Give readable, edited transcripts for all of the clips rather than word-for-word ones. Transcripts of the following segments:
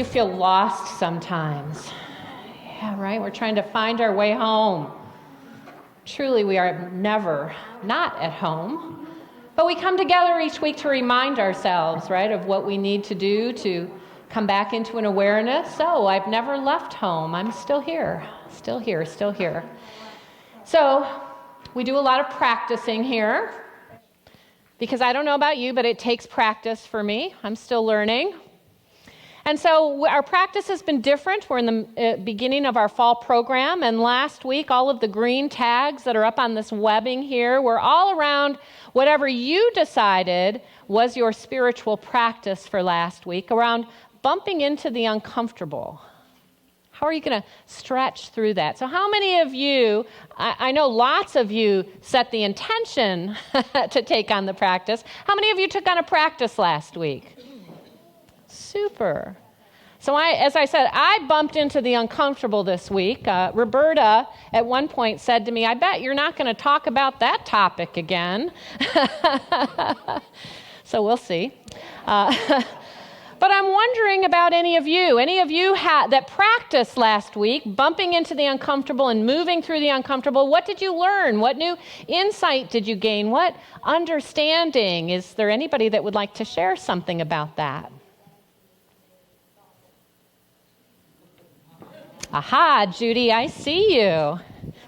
you feel lost sometimes? Yeah, right? We're trying to find our way home. Truly, we are never not at home. But we come together each week to remind ourselves, right, of what we need to do to come back into an awareness. So I've never left home. I'm still here, still here, still here. So we do a lot of practicing here because I don't know about you, but it takes practice for me. I'm still learning. And so our practice has been different. We're in the beginning of our fall program, and last week all of the green tags that are up on this webbing here were all around whatever you decided was your spiritual practice for last week, around bumping into the uncomfortable. How are you going to stretch through that? So how many of you, I know lots of you set the intention to take on the practice. How many of you took on a practice last week? Super. So as I said, I bumped into the uncomfortable this week. Roberta at one point said to me, I bet you're not going to talk about that topic again. So we'll see. But I'm wondering about any of you that practiced last week, bumping into the uncomfortable and moving through the uncomfortable. What did you learn? What new insight did you gain? What understanding? Is there anybody that would like to share something about that? Aha, Judy, I see you.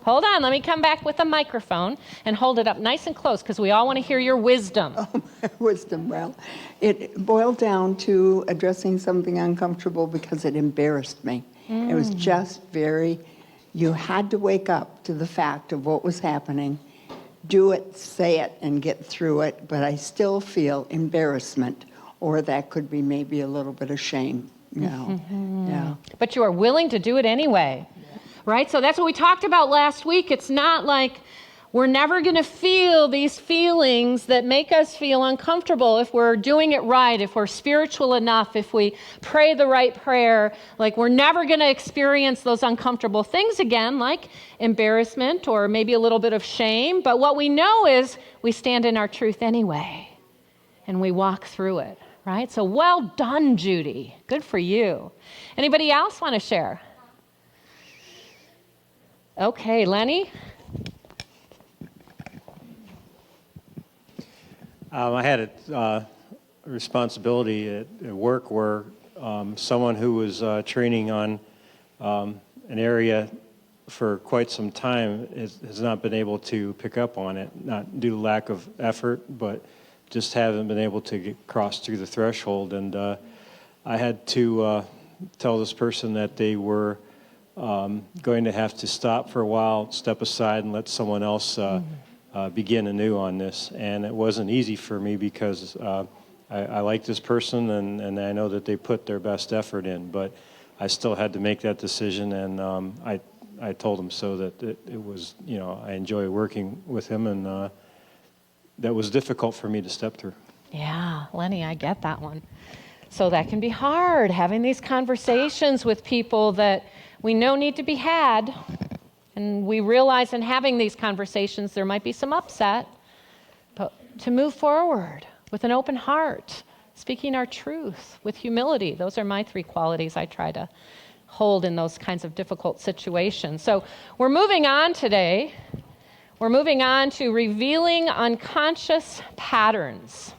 Hold on, let me come back with a microphone and hold it up nice and close because we all want to hear your wisdom. Oh, my wisdom. Well, it boiled down to addressing something uncomfortable because it embarrassed me. It was just you had to wake up to the fact of what was happening, do it, say it, and get through it, but I still feel embarrassment, or that could be maybe a little bit of shame. Yeah. But you are willing to do it anyway, right? So that's what we talked about last week. It's not like we're never going to feel these feelings that make us feel uncomfortable if we're doing it right, if we're spiritual enough, if we pray the right prayer. Like we're never going to experience those uncomfortable things again, like embarrassment or maybe a little bit of shame. But what we know is we stand in our truth anyway, and we walk through it. Right? So well done, Judy. Good for you. Anybody else want to share? Okay, Lenny? I had a responsibility at work where someone who was training on an area for quite some time has not been able to pick up on it, not due to lack of effort, but just haven't been able to cross through the threshold. And I had to tell this person that they were going to have to stop for a while, step aside, and let someone else begin anew on this. And it wasn't easy for me because I like this person, and I know that they put their best effort in, but I still had to make that decision, and I told him so that it was, I enjoy working with him, and that was difficult for me to step through. Yeah, Lenny, I get that one. So that can be hard, having these conversations with people that we know need to be had. And we realize in having these conversations there might be some upset. But to move forward with an open heart, speaking our truth with humility, those are my 3 qualities I try to hold in those kinds of difficult situations. So we're moving on today. We're moving on to revealing unconscious patterns.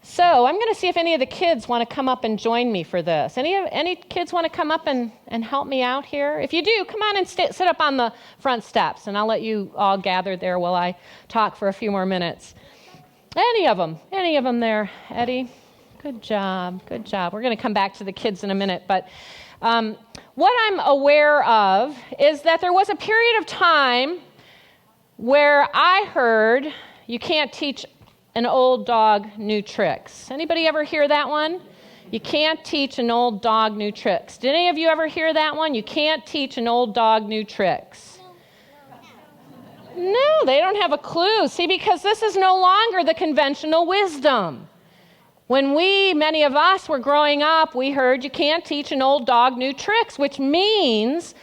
So I'm going to see if any of the kids want to come up and join me for this. Any kids want to come up and help me out here? If you do, come on and sit up on the front steps, and I'll let you all gather there while I talk for a few more minutes. Any of them there, Eddie? Good job. We're going to come back to the kids in a minute, but what I'm aware of is that there was a period of time where I heard you can't teach an old dog new tricks. Anybody ever hear that one? You can't teach an old dog new tricks. Did any of you ever hear that one? You can't teach an old dog new tricks. No, they don't have a clue. See, because this is no longer the conventional wisdom. When many of us were growing up, we heard you can't teach an old dog new tricks, which means,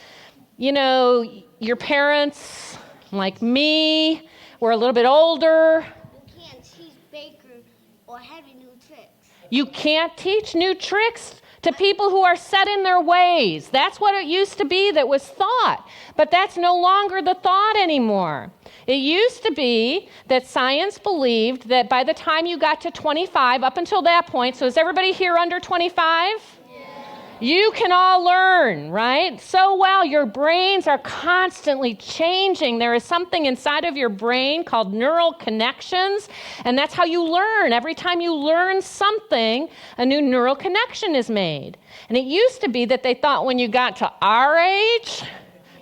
your parents, like me, were a little bit older. You can't teach Baker or Heavy new tricks. You can't teach new tricks to people who are set in their ways. That's what it used to be that was thought. But that's no longer the thought anymore. It used to be that science believed that by the time you got to 25, up until that point, so is everybody here under 25? You can all learn, right? So well, your brains are constantly changing. There is something inside of your brain called neural connections, and that's how you learn. Every time you learn something, a new neural connection is made. And it used to be that they thought when you got to our age,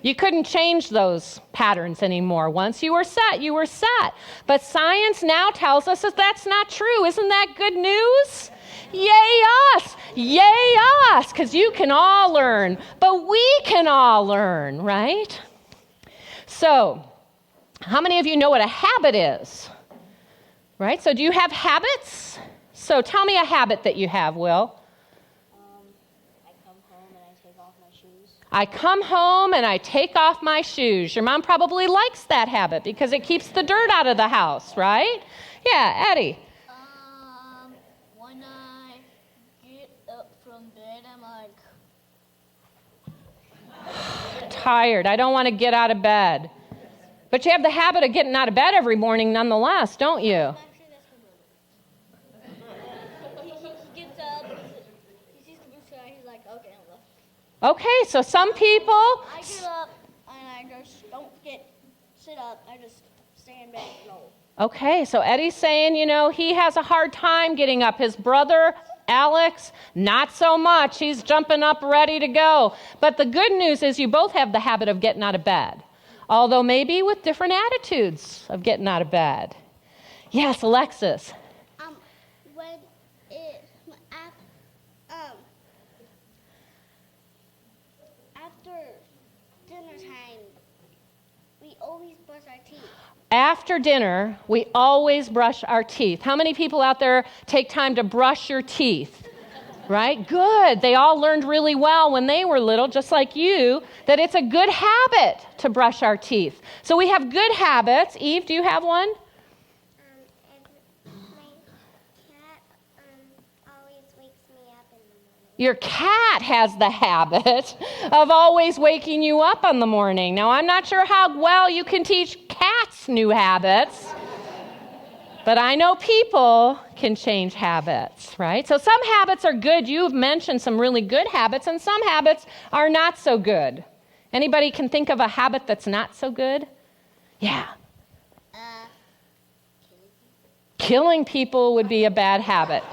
you couldn't change those patterns anymore. Once you were set, you were set. But science now tells us that that's not true. Isn't that good news? Yay us! Yay us! Because you can all learn, but we can all learn, right? So, how many of you know what a habit is? Right? So do you have habits? So tell me a habit that you have, Will. I come home and I take off my shoes. I come home and I take off my shoes. Your mom probably likes that habit because it keeps the dirt out of the house, right? Yeah, Eddie. When I get up from bed, I'm like, Tired. I don't want to get out of bed. But you have the habit of getting out of bed every morning nonetheless, don't you? actually, that's my brother. He gets up, he sees the blue sky, he's like, okay, I'm left. Okay, so some people... I get up and I just don't sit up, I just stay in bed and roll. Okay, so Eddie's saying, he has a hard time getting up. His brother, Alex, not so much. He's jumping up ready to go. But the good news is you both have the habit of getting out of bed, although maybe with different attitudes of getting out of bed. Yes, Alexis. When after dinner time, we always brush our teeth. After dinner, we always brush our teeth. How many people out there take time to brush your teeth? Right? Good. They all learned really well when they were little, just like you, that it's a good habit to brush our teeth. So we have good habits. Eve, do you have one? My cat always wakes me up in the morning. Your cat has the habit of always waking you up in the morning. Now, I'm not sure how well you can teach cats new habits, but I know people can change habits, right? So some habits are good. You've mentioned some really good habits, and some habits are not so good. Anybody can think of a habit that's not so good? Yeah. Killing people would be a bad habit.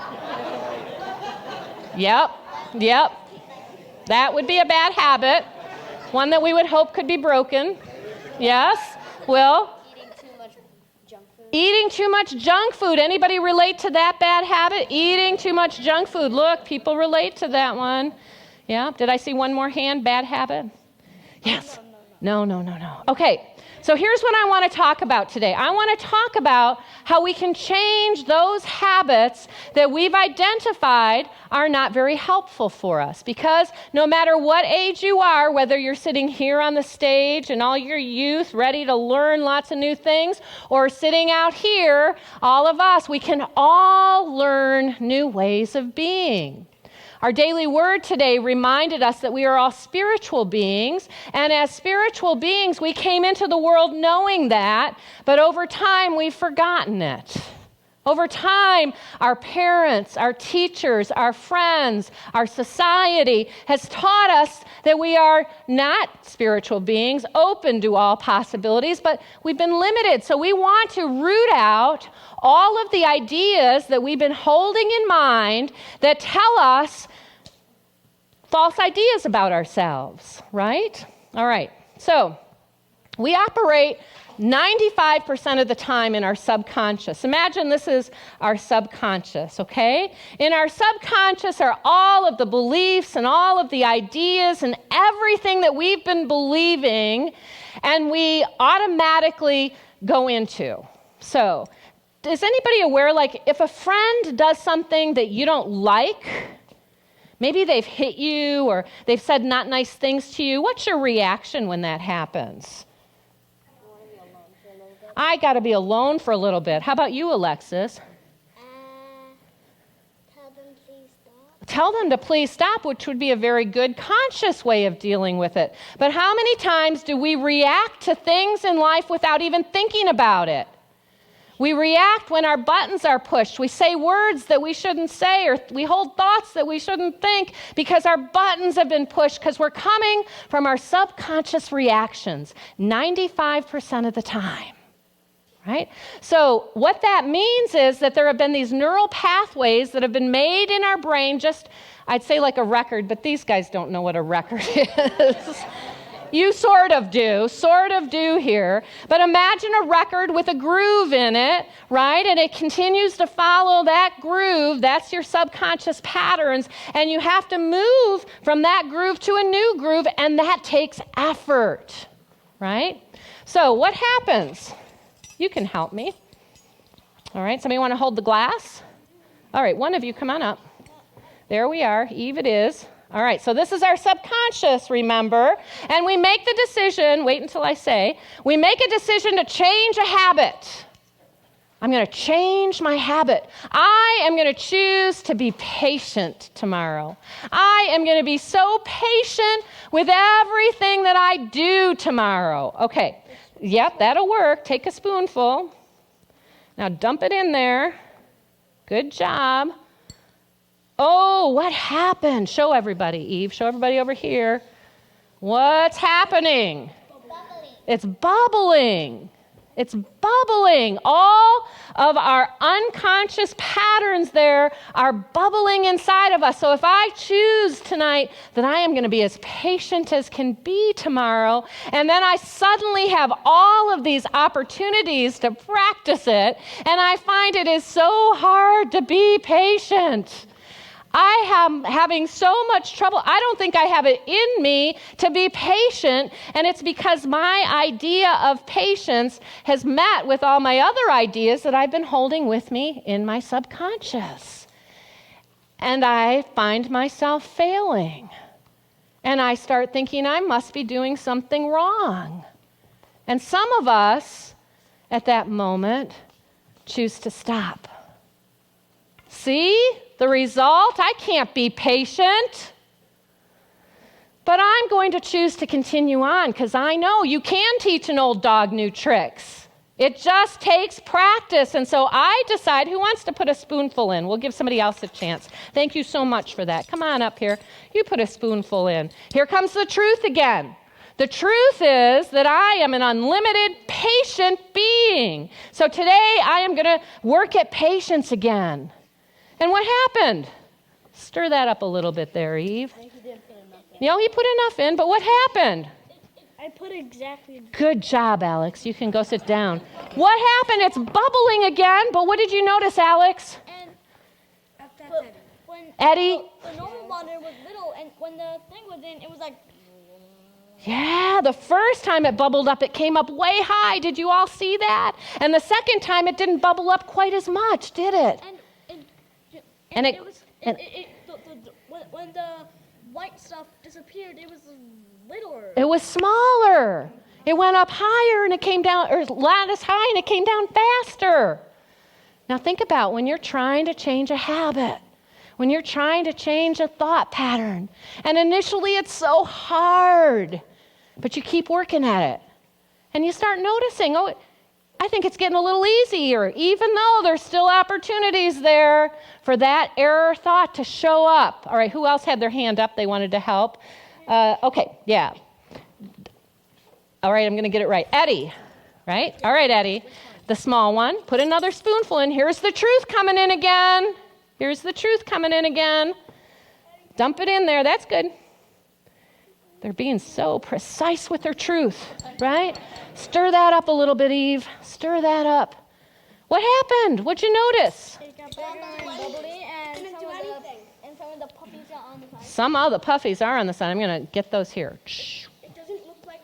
Yep. That would be a bad habit. One that we would hope could be broken. Yes? Will? Eating too much junk food. Anybody relate to that bad habit? Eating too much junk food. Look, people relate to that one. Yeah? Did I see one more hand? Bad habit? Yes. No. Okay. So here's what I want to talk about today. I want to talk about how we can change those habits that we've identified are not very helpful for us. Because no matter what age you are, whether you're sitting here on the stage in all your youth, ready to learn lots of new things, or sitting out here, all of us, we can all learn new ways of being. Our daily word today reminded us that we are all spiritual beings, and as spiritual beings, we came into the world knowing that, but over time, we've forgotten it. Over time, our parents, our teachers, our friends, our society has taught us that we are not spiritual beings, open to all possibilities, but we've been limited. So we want to root out all of the ideas that we've been holding in mind that tell us false ideas about ourselves, right? All right, so we operate 95% of the time in our subconscious. Imagine this is our subconscious, okay? In our subconscious are all of the beliefs and all of the ideas and everything that we've been believing and we automatically go into. So, is anybody aware, like, if a friend does something that you don't like, maybe they've hit you or they've said not nice things to you, what's your reaction when that happens? I got to be alone for a little bit. How about you, Alexis? Tell them Tell them to please stop, which would be a very good conscious way of dealing with it. But how many times do we react to things in life without even thinking about it? We react when our buttons are pushed. We say words that we shouldn't say, or we hold thoughts that we shouldn't think because our buttons have been pushed, because we're coming from our subconscious reactions 95% of the time. Right? So what that means is that there have been these neural pathways that have been made in our brain, just, I'd say like a record, but these guys don't know what a record is. You sort of do here. But imagine a record with a groove in it, right? And it continues to follow that groove. That's your subconscious patterns. And you have to move from that groove to a new groove, and that takes effort, right? So what happens? You can help me. All right, somebody want to hold the glass? All right, one of you, come on up. There we are. Eve it is. All right, so this is our subconscious, remember? And we make the decision, wait until I say, we make a decision to change a habit. I'm going to change my habit. I am going to choose to be patient tomorrow. I am going to be so patient with everything that I do tomorrow. Okay. Yep, that'll work. Take a spoonful. Now dump it in there. Good job. Oh, what happened? Show everybody, Eve. Show everybody over here. What's happening? Bubbling. It's bubbling. It's bubbling. All of our unconscious patterns there are bubbling inside of us. So if I choose tonight that I am going to be as patient as can be tomorrow, and then I suddenly have all of these opportunities to practice it, and I find it is so hard to be patient. I am having so much trouble. I don't think I have it in me to be patient, and it's because my idea of patience has met with all my other ideas that I've been holding with me in my subconscious. And I find myself failing, and I start thinking I must be doing something wrong. And some of us, at that moment, choose to stop. See? The result, I can't be patient. But I'm going to choose to continue on because I know you can teach an old dog new tricks. It just takes practice. And so I decide who wants to put a spoonful in. We'll give somebody else a chance. Thank you so much for that. Come on up here. You put a spoonful in. Here comes the truth again. The truth is that I am an unlimited patient being. So today I am going to work at patience again. And what happened? Stir that up a little bit there, Eve. He didn't put enough in. No, he put enough in, but what happened? I put exactly. Good job, Alex. You can go sit down. What happened? It's bubbling again, but what did you notice, Alex? And when Eddie? the normal water was little, and when the thing was in, it was like. Yeah, the first time it bubbled up, it came up way high. Did you all see that? And the second time, it didn't bubble up quite as much, did it? And when the white stuff disappeared, it was littler. It was smaller. It went up higher and it came down, or not as high and it came down faster. Now think about when you're trying to change a habit, when you're trying to change a thought pattern, and initially it's so hard, but you keep working at it. And you start noticing, oh, I think it's getting a little easier, even though there's still opportunities there for that error thought to show up. All right, who else had their hand up? They wanted to help. Okay, yeah. All right, I'm going to get it right. Eddie, right? All right, Eddie. The small one. Put another spoonful in. Here's the truth coming in again. Here's the truth coming in again. Dump it in there. That's good. They're being so precise with their truth, right? Stir that up a little bit, Eve. Stir that up. What happened? What'd you notice? It got bigger and bubbly, and some of the puppies are on the side. Some of the puffies are on the side. I'm going to get those here. Shh. It doesn't look like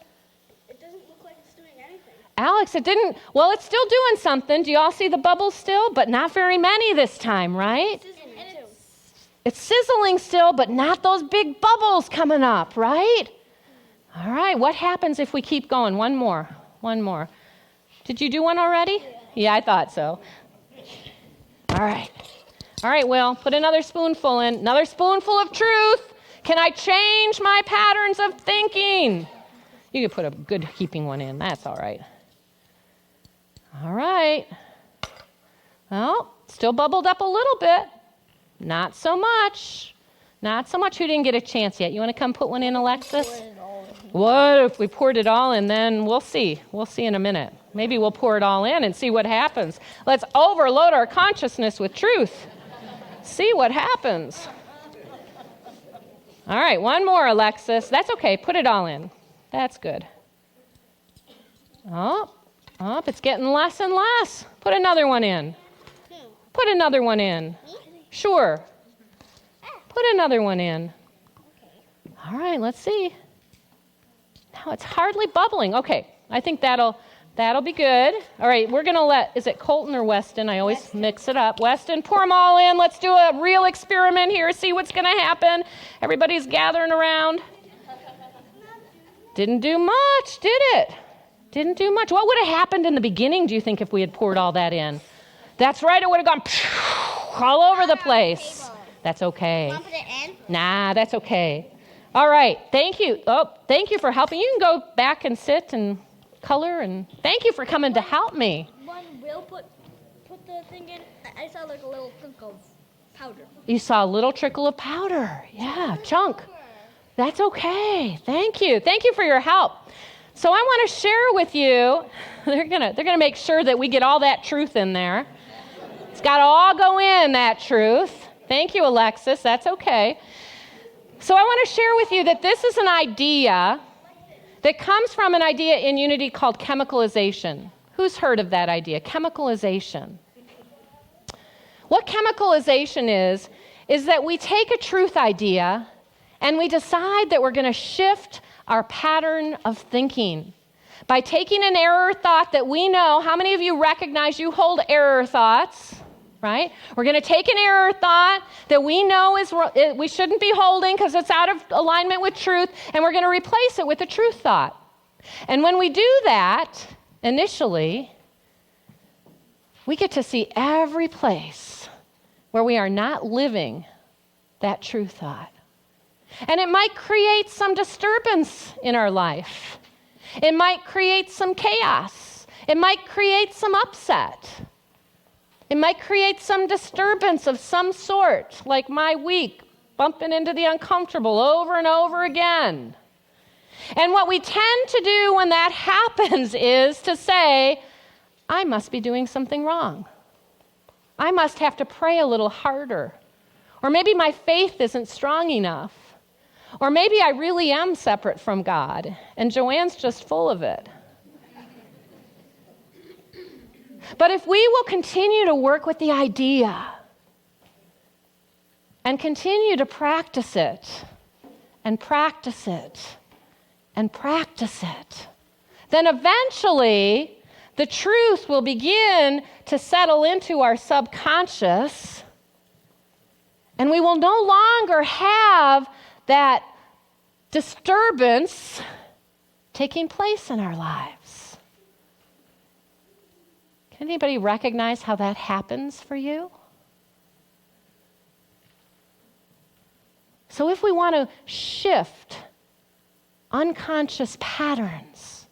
it's doing anything. Alex, it didn't. Well, it's still doing something. Do you all see the bubbles still? But not very many this time, right? It's sizzling still, but not those big bubbles coming up, right? All right, what happens if we keep going? One more. Did you do one already? Yeah, I thought so. All right. All right, Will, put another spoonful in. Another spoonful of truth. Can I change my patterns of thinking? You could put a good heaping one in. That's all right. All right. Well, still bubbled up a little bit. Not so much. Not so much. Who didn't get a chance yet? You want to come put one in, Alexis? What if we poured it all in? Then we'll see. We'll see in a minute. Maybe we'll pour it all in and see what happens. Let's overload our consciousness with truth. See what happens. All right, one more, Alexis. That's okay. Put it all in. That's good. Oh, it's getting less and less. Put another one in. Put another one in. Sure. Put another one in. All right, let's see. Now it's hardly bubbling. Okay, I think that'll be good. All right, we're going to is it Colton or Weston? I always mix it up. Weston, pour them all in. Let's do a real experiment here, see what's going to happen. Everybody's gathering around. Didn't do much, did it? Didn't do much. What would have happened in the beginning, do you think, if we had poured all that in? That's right, it would have gone all over the place. That's okay. Want to put it in? Nah, that's okay. All right, thank you. Oh, thank you for helping. You can go back and sit and color, and thank you for coming to help me. When Will put the thing in, I saw like a little chunk of powder. You saw a little trickle of powder. Yeah, chunk. That's okay. Thank you. Thank you for your help. So I want to share with you, they're gonna make sure that we get all that truth in there. It's got to all go in, that truth. Thank you, Alexis. That's okay. So I want to share with you that this is an idea that comes from an idea in Unity called chemicalization. Who's heard of that idea? Chemicalization. What chemicalization is that we take a truth idea and we decide that we're going to shift our pattern of thinking. By taking an error thought that we know, how many of you recognize you hold error thoughts? Right? We're going to take an error thought that we know we shouldn't be holding because it's out of alignment with truth, and we're going to replace it with a truth thought. And when we do that, initially, we get to see every place where we are not living that truth thought. And it might create some disturbance in our life. It might create some chaos. It might create some upset. It might create some disturbance of some sort, like my week, bumping into the uncomfortable over and over again. And what we tend to do when that happens is to say, I must be doing something wrong. I must have to pray a little harder. Or maybe my faith isn't strong enough. Or maybe I really am separate from God, and Joanne's just full of it. But if we will continue to work with the idea and continue to practice it and practice it and practice it, then eventually the truth will begin to settle into our subconscious, and we will no longer have that disturbance taking place in our lives. Can anybody recognize how that happens for you? So if we want to shift unconscious patterns,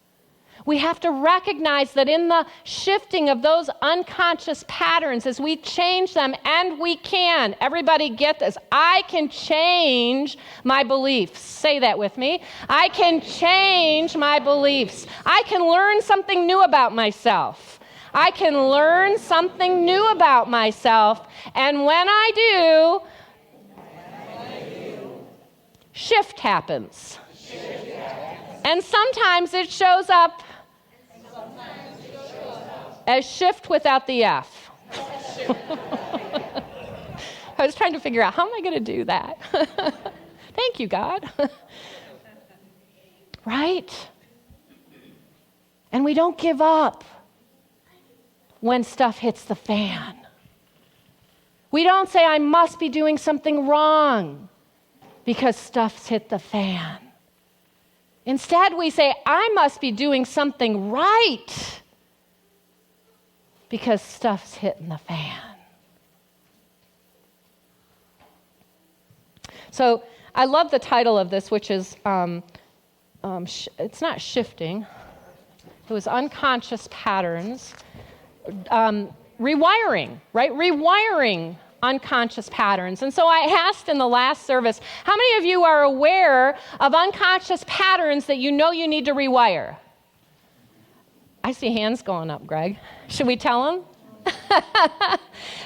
we have to recognize that in the shifting of those unconscious patterns, as we change them, and we can, everybody get this, I can change my beliefs. Say that with me. I can change my beliefs. I can learn something new about myself. I can learn something new about myself, and when I do, shift happens. And sometimes it shows up as shift without the F. I was trying to figure out, how am I going to do that? Thank you, God. Right? And we don't give up when stuff hits the fan. We don't say, I must be doing something wrong because stuff's hit the fan. Instead, we say, I must be doing something right because stuff's hitting the fan. So I love the title of this, which is, it's not shifting. It was unconscious patterns. Rewiring, right? Rewiring unconscious patterns. And so I asked in the last service, how many of you are aware of unconscious patterns that you know you need to rewire? I see hands going up, Greg. Should we tell him?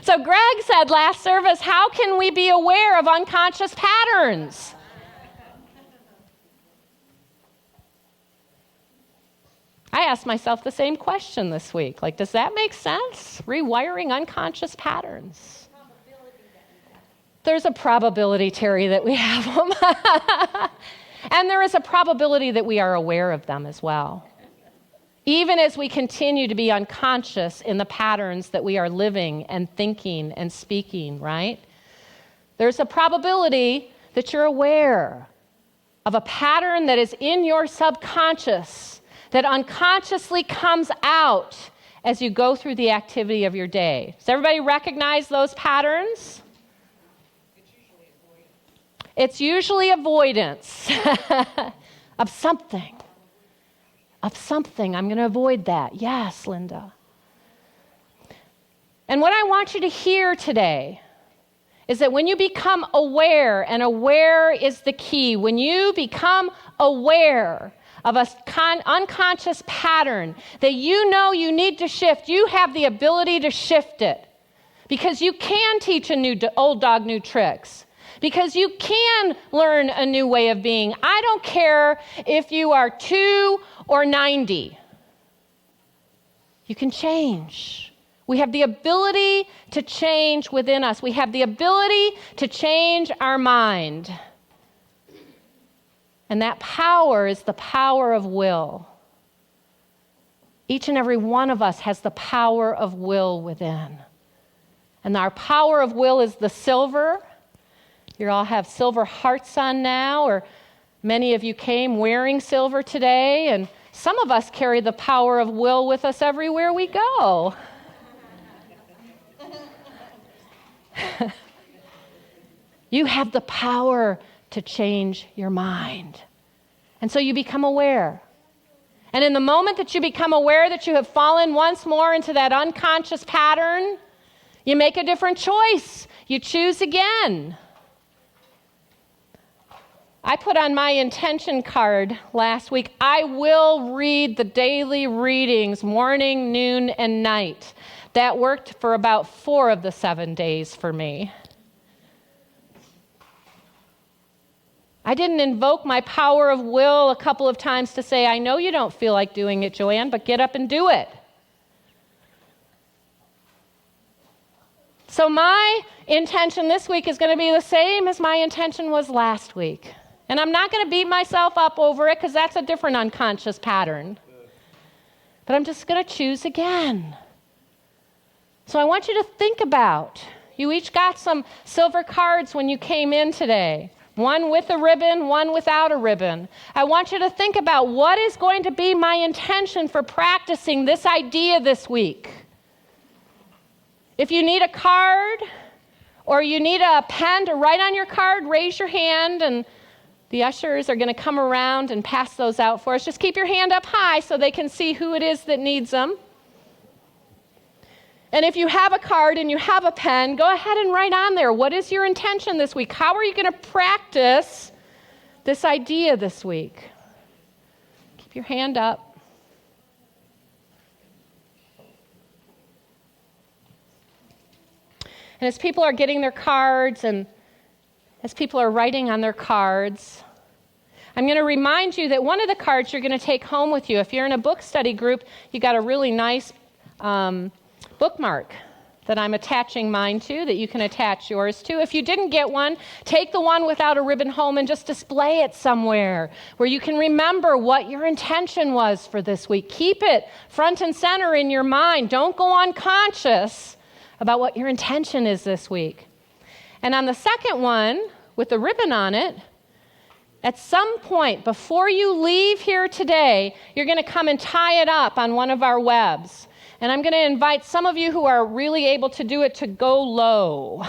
So Greg said last service, how can we be aware of unconscious patterns? I asked myself the same question this week. Like, does that make sense? Rewiring unconscious patterns. There's a probability, Terry, that we have them. And there is a probability that we are aware of them as well. Even as we continue to be unconscious in the patterns that we are living and thinking and speaking, right? There's a probability that you're aware of a pattern that is in your subconscious that unconsciously comes out as you go through the activity of your day. Does everybody recognize those patterns? It's usually avoidance of something. Of something. I'm going to avoid that. Yes, Linda. And what I want you to hear today is that when you become aware, and aware is the key, when you become aware of an unconscious pattern that you know you need to shift, you have the ability to shift it. Because you can teach a old dog new tricks. Because you can learn a new way of being. I don't care if you are 2 or 90. You can change. We have the ability to change within us. We have the ability to change our mind. And that power is the power of will. Each and every one of us has the power of will within. And our power of will is the silver. You all have silver hearts on now, or many of you came wearing silver today, and some of us carry the power of will with us everywhere we go. You have the power to change your mind. And so you become aware. And in the moment that you become aware that you have fallen once more into that unconscious pattern, you make a different choice. You choose again. I put on my intention card last week, I will read the daily readings, morning, noon, and night. That worked for about 4 of the 7 days for me. I didn't invoke my power of will a couple of times to say, I know you don't feel like doing it, Joanne, but get up and do it. So my intention this week is going to be the same as my intention was last week. And I'm not going to beat myself up over it because that's a different unconscious pattern. But I'm just going to choose again. So I want you to think about, you each got some silver cards when you came in today. One with a ribbon, one without a ribbon. I want you to think about what is going to be my intention for practicing this idea this week. If you need a card or you need a pen to write on your card, raise your hand and the ushers are going to come around and pass those out for us. Just keep your hand up high so they can see who it is that needs them. And if you have a card and you have a pen, go ahead and write on there. What is your intention this week? How are you going to practice this idea this week? Keep your hand up. And as people are getting their cards and as people are writing on their cards, I'm going to remind you that one of the cards you're going to take home with you, if you're in a book study group, you got a really nice bookmark that I'm attaching mine to, that you can attach yours to. If you didn't get one, take the one without a ribbon home and just display it somewhere where you can remember what your intention was for this week. Keep it front and center in your mind. Don't go unconscious about what your intention is this week. And on the second one, with the ribbon on it, at some point before you leave here today, you're going to come and tie it up on one of our webs. And I'm going to invite some of you who are really able to do it to go low.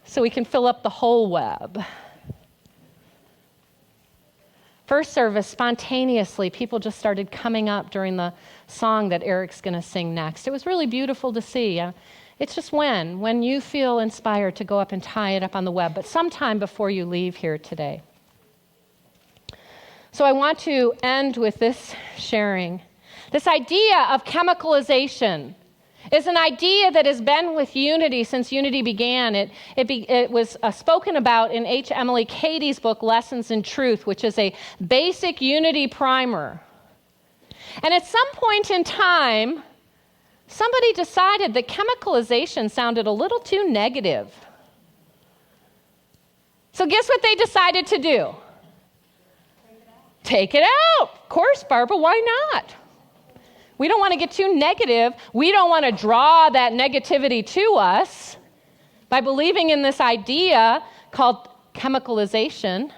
so we can fill up the whole web. First service, spontaneously, people just started coming up during the song that Eric's going to sing next. It was really beautiful to see. It's just when you feel inspired to go up and tie it up on the web, but sometime before you leave here today. So I want to end with this sharing. This idea of chemicalization is an idea that has been with Unity since Unity began. It was spoken about in H. Emily Cady's book, Lessons in Truth, which is a basic Unity primer. And at some point in time, somebody decided that chemicalization sounded a little too negative. So guess what they decided to do? Take it out. Of course, Barbara, why not? We don't want to get too negative. We don't want to draw that negativity to us by believing in this idea called chemicalization.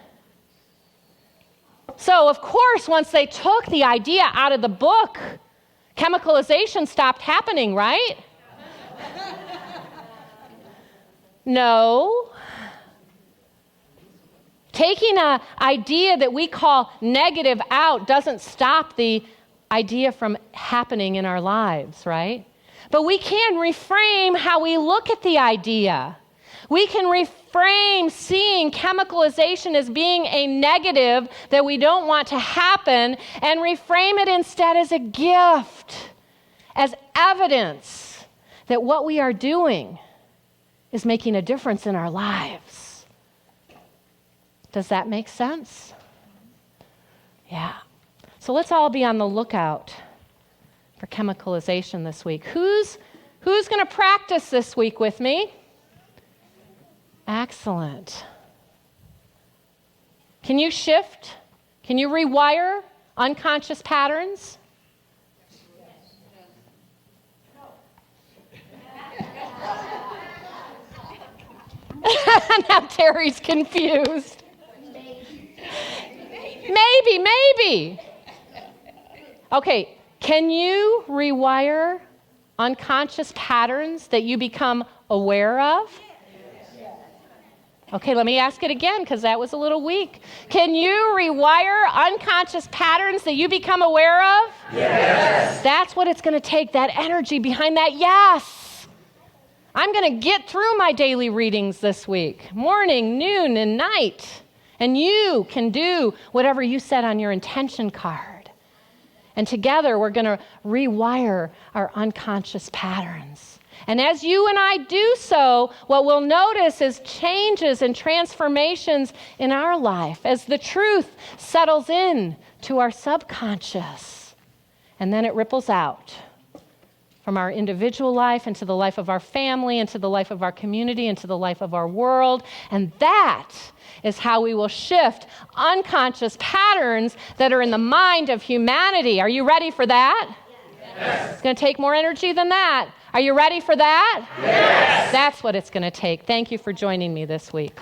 So, of course, once they took the idea out of the book, chemicalization stopped happening, right? No. Taking an idea that we call negative out doesn't stop the idea from happening in our lives, right? But we can reframe how we look at the idea. We can reframe seeing chemicalization as being a negative that we don't want to happen and reframe it instead as a gift, as evidence that what we are doing is making a difference in our lives. Does that make sense? Yeah. So let's all be on the lookout for chemicalization this week. Who's going to practice this week with me? Excellent. Can you shift? Can you rewire unconscious patterns? Now Terry's confused. Maybe. Okay, can you rewire unconscious patterns that you become aware of? Okay, let me ask it again because that was a little weak. Can you rewire unconscious patterns that you become aware of? Yes. That's what it's going to take, that energy behind that yes. I'm going to get through my daily readings this week, morning, noon, and night. And you can do whatever you set on your intention card. And together, we're going to rewire our unconscious patterns. And as you and I do so, what we'll notice is changes and transformations in our life as the truth settles in to our subconscious. And then it ripples out from our individual life into the life of our family, into the life of our community, into the life of our world. And that is how we will shift unconscious patterns that are in the mind of humanity. Are you ready for that? Yes. It's going to take more energy than that. Are you ready for that? Yes. That's what it's going to take. Thank you for joining me this week.